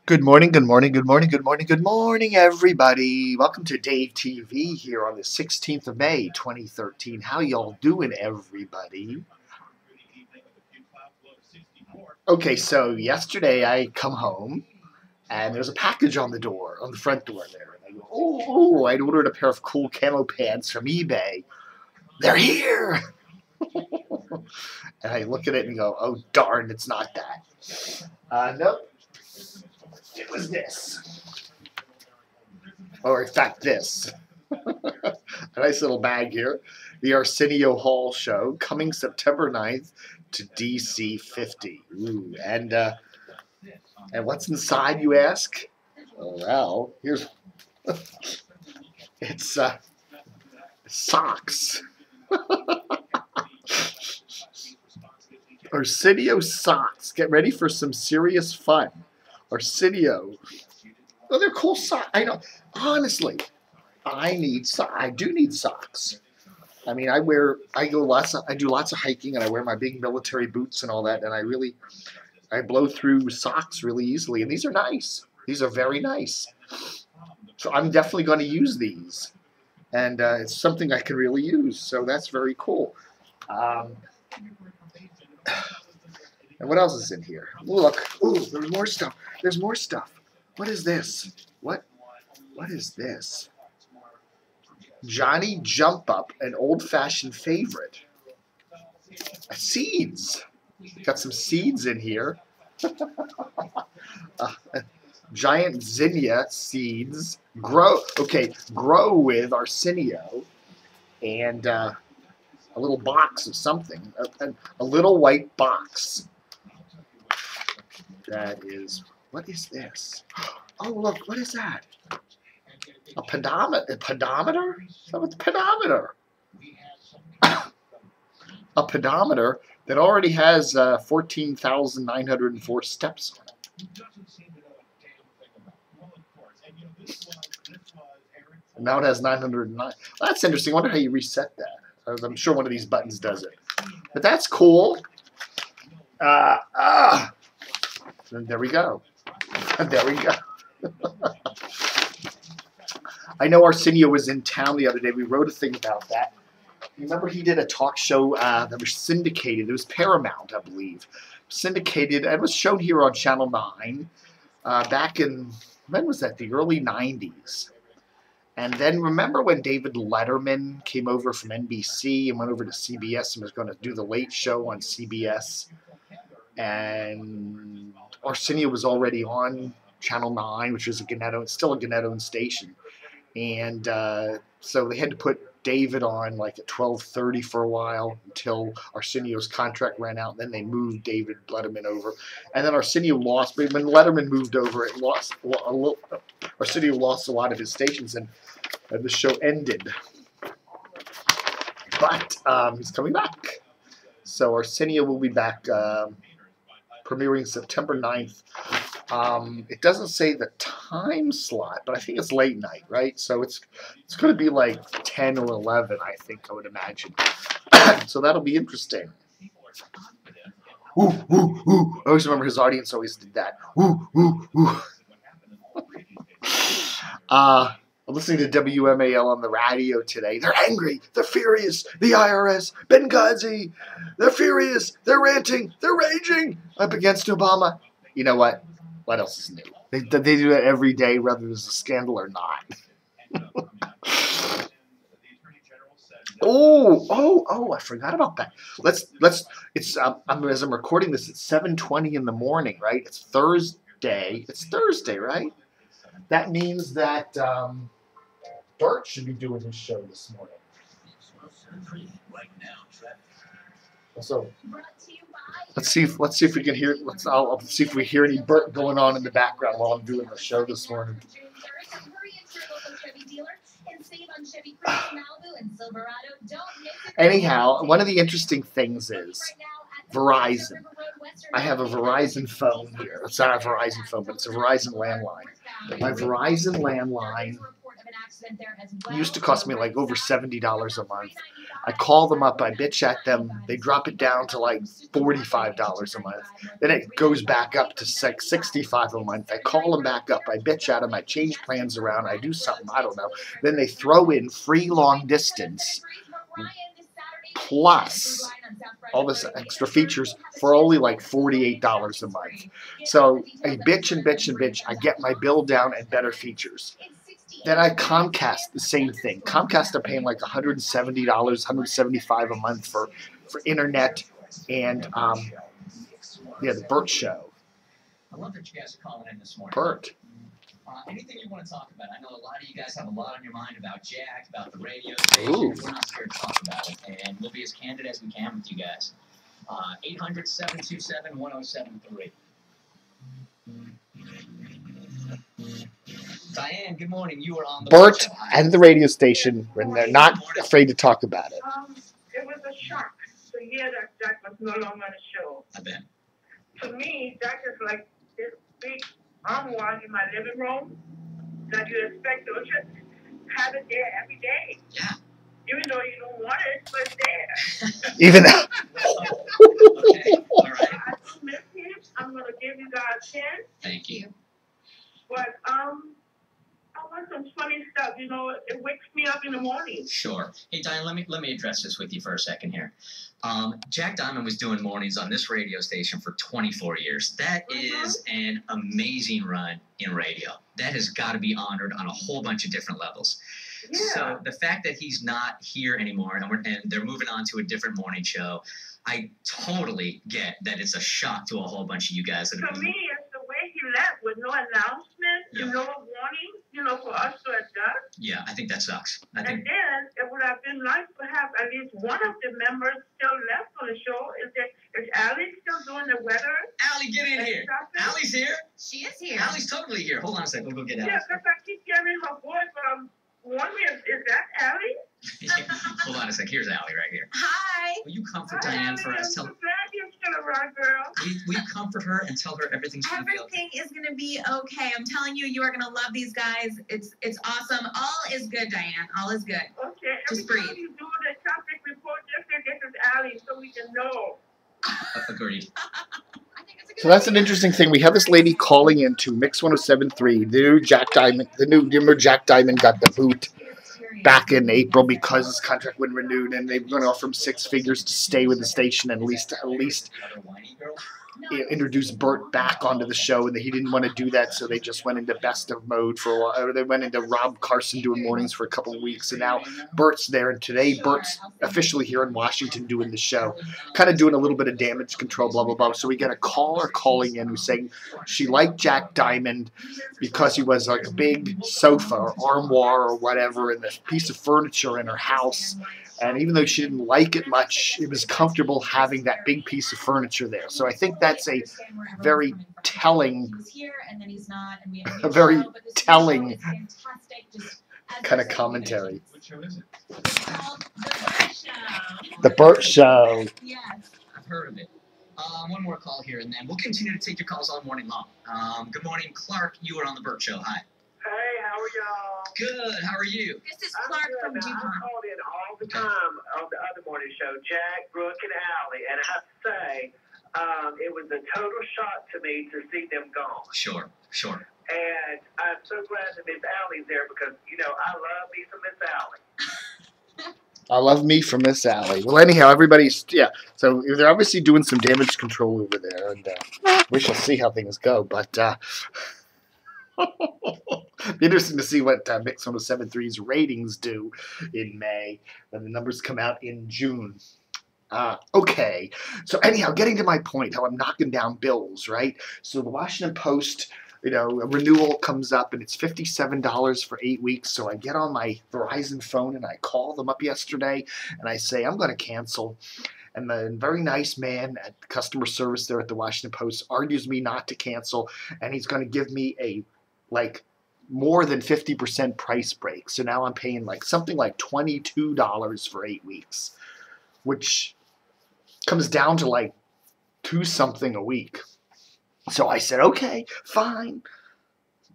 Good morning, good morning, good morning, good morning, good morning, everybody. Welcome to Dave TV here on the 16th of May, 2013. How y'all doing, everybody? Okay, so yesterday I come home, and there's a package on the door, on the front door there. And I go, oh, I'd ordered a pair of cool camo pants from eBay. They're here! And I look at it and go, oh, darn, it's not that. Nope. It was this. Or in fact, this. A nice little bag here. The Arsenio Hall show coming September 9th to DC 50. Ooh, and what's inside, you ask? Oh, well, here's it's socks. Arsenio socks. Get ready for some serious fun. Arsenio. Oh, they're cool socks. I know. Honestly, I do need socks. I mean, I do lots of hiking, and I wear my big military boots and all that, and I blow through socks really easily, and these are nice. These are very nice. So I'm definitely going to use these, and it's something I can really use. So that's very cool. And what else is in here? Ooh, look. Ooh, there's more stuff. There's more stuff. What is this? What is this? Johnny Jump Up, an old-fashioned favorite. Seeds. Got some seeds in here. Giant zinnia seeds. Grow with Arsenio. And a little box of something. A little white box. That is... What is this? Oh, look, what is that? A pedometer? A pedometer? So it's a pedometer. A pedometer that already has 14,904 steps on it. And now it has 909. Well, that's interesting. I wonder how you reset that. I'm sure one of these buttons does it. But that's cool. And there we go. And there we go. I know Arsenio was in town the other day. We wrote a thing about that. Remember he did a talk show that was syndicated. It was Paramount, I believe. Syndicated. It was shown here on Channel 9 back in, when was that? The early 90s. And then remember when David Letterman came over from NBC and went over to CBS and was going to do the Late Show on CBS? And Arsenio was already on Channel 9, which is still a Gannett-owned station. And so they had to put David on like at 12:30 for a while until Arsenio's contract ran out. And then they moved David Letterman over. And then Arsenio lost. But when Letterman moved over, Arsenio lost a lot of his stations, and the show ended. But he's coming back. So Arsenio will be back premiering September 9th. It doesn't say the time slot, but I think it's late night, right? So it's going to be like 10 or 11, I think, I would imagine. So that'll be interesting. Ooh, ooh, ooh. I always remember his audience always did that. Ooh, ooh, ooh. I'm listening to WMAL on the radio today. They're angry. They're furious. The IRS, Benghazi. They're furious. They're ranting. They're raging up against Obama. You know what? What else is new? They do that every day, whether there's a scandal or not. Oh! I forgot about that. It's as I'm recording this, it's 7:20 in the morning, right? It's Thursday. It's Thursday, right? That means that Bert should be doing his show this morning. So let's see if we can hear. I'll see if we hear any Bert going on in the background while I'm doing the show this morning. Anyhow, one of the interesting things is Verizon. I have a Verizon phone here. It's not a Verizon phone, but it's a Verizon landline. My Verizon landline It used to cost me like over $70 a month. I call them up, I bitch at them, they drop it down to like $45 a month. Then it goes back up to $65 a month. I call them back up, I bitch at them, I change plans around, I do something, I don't know. Then they throw in free long distance plus all this extra features for only like $48 a month. So I bitch and bitch and bitch. I get my bill down and better features. Then I Comcast, the same thing. Comcast, I'm paying like $170, $175 a month for internet and yeah, the Bert Show. I love that you guys are calling in this morning. Bert. Anything you want to talk about? I know a lot of you guys have a lot on your mind about Jack, about the radio Ooh. station. We're not scared to talk about it, and we'll be as candid as we can with you guys. 800-727-1073. Diane, good morning. You were on the Bert and the radio station when they're not afraid to talk about it. It was a shock to hear that Jack was no longer on the show. I bet. To me, Jack is like this big armoire in my living room that you expect to just have it there every day. Yeah. Even though you don't want it, but it's there. Even though. Okay, all right. I do miss him. I'm going to give you guys 10. Thank you. But I want some funny stuff. You know, it wakes me up in the morning. Sure. Hey, Diane, let me address this with you for a second here. Jack Diamond was doing mornings on this radio station for 24 years. That is an amazing run in radio. That has got to be honored on a whole bunch of different levels. Yeah. So the fact that he's not here anymore and they're moving on to a different morning show, I totally get that it's a shock to a whole bunch of you guys. That To me, it's the way he left with no announcement, Yeah. no warning, you know, for us to adjust. Yeah, I think that sucks. I And think then it would have been nice to have at least one of the members still left on the show. Is Allie still doing the weather? Allie, get in here. Allie's here. She is here. Allie's totally here. Hold on a second. We'll go get Allie. Yeah, because I keep hearing her voice, but I'm wondering, is that Allie? Hold on a second. Here's Allie right here. Hi. Will you comfort Hi, Diane Allie, for us? I'm Tell so glad you're still around, girl. will you comfort her and tell her everything's going to be okay? Everything is gonna be okay. I'm telling you, you are gonna love these guys. It's awesome. All is good, Diane. All is good. Okay, Just every time breathe. you do the traffic report, just say this is Allie so we can know. Agreed. I think it's a good So that's an idea. interesting thing. We have this lady calling into Mix 107.3. The new Jack Diamond, remember Jack Diamond got the boot back in April because his contract wasn't renewed, and they were going to offer him 6 figures to stay with the station and at least Other whiny girl? introduce Bert back onto the show, and he didn't want to do that, so they just went into best of mode for a while. Or they went into Rob Carson doing mornings for a couple of weeks, and now Bert's there. And today, Bert's officially here in Washington doing the show, kind of doing a little bit of damage control, blah, blah, blah. So we got a caller calling in who's saying she liked Jack Diamond because he was like a big sofa or armoire or whatever, and this piece of furniture in her house. And even though she didn't like it much, it was comfortable having that big piece of furniture there. So I think that's a very telling, a very telling kind of commentary. What show is it? The Bert Show. Yes. I've heard of it. One more call here, and then we'll continue to take your calls all morning long. Good morning, Clark. You are on the Bert Show. Hi. Hey, how are y'all? Good. How are you? This is Clark from I DuPont. called in all the time on the other morning show, Jack, Brooke, and Allie, and I have to say, it was a total shock to me to see them gone. Sure. And I'm so glad that Miss Allie's there because, you know, I love me some Miss Allie. I love me from Miss Allie. Well, anyhow, everybody's, yeah. So they're obviously doing some damage control over there, and we shall see how things go. But be interesting to see what Mix 107.3's ratings do in May when the numbers come out in June. Okay. So anyhow, getting to my point, how I'm knocking down bills, right? So the Washington Post, you know, a renewal comes up and it's $57 for 8 weeks. So I get on my Verizon phone and I call them up yesterday and I say, I'm going to cancel. And the very nice man at customer service there at the Washington Post argues me not to cancel, and he's going to give me a more than 50% price break. So now I'm paying something like $22 for 8 weeks, which comes down to $2 something a week. So I said, okay, fine.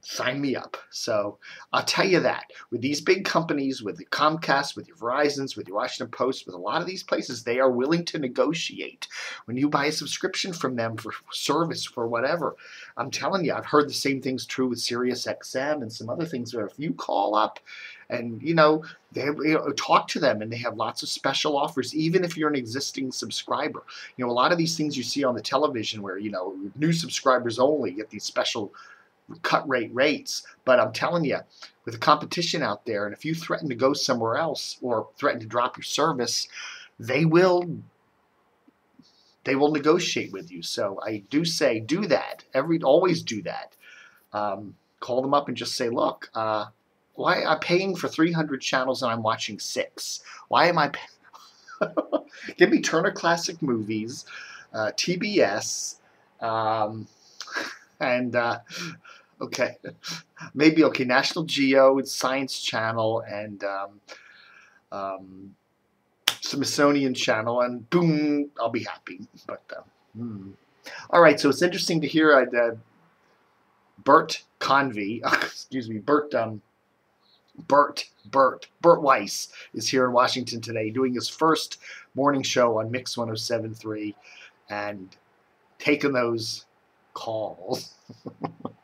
sign me up. So I'll tell you that with these big companies, with the Comcast, with your Verizons, with your Washington Post, with a lot of these places, they are willing to negotiate. When you buy a subscription from them for service, for whatever, I'm telling you, I've heard the same thing's true with Sirius XM and some other things where if you call up and, they talk to them and they have lots of special offers, even if you're an existing subscriber. A lot of these things you see on the television where, new subscribers only get these special cut rate rates, but I'm telling you, with the competition out there, and if you threaten to go somewhere else or threaten to drop your service, they will negotiate with you. So I do say do that. Always do that. Call them up and just say, look, why I'm paying for 300 channels and I'm watching 6? Why am I paying? Give me Turner Classic Movies, TBS, and okay, maybe National Geo and Science Channel and Smithsonian Channel, and boom, I'll be happy. But all right, so it's interesting to hear Bert Convey, excuse me, Bert Weiss is here in Washington today doing his first morning show on Mix 107.3 and taking those calls.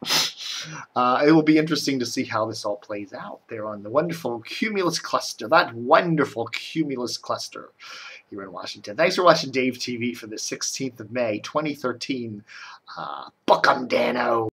It will be interesting to see how this all plays out there on the wonderful Cumulus Cluster, that wonderful Cumulus Cluster here in Washington. Thanks for watching Dave TV for the 16th of May, 2013. Book 'em, Dano.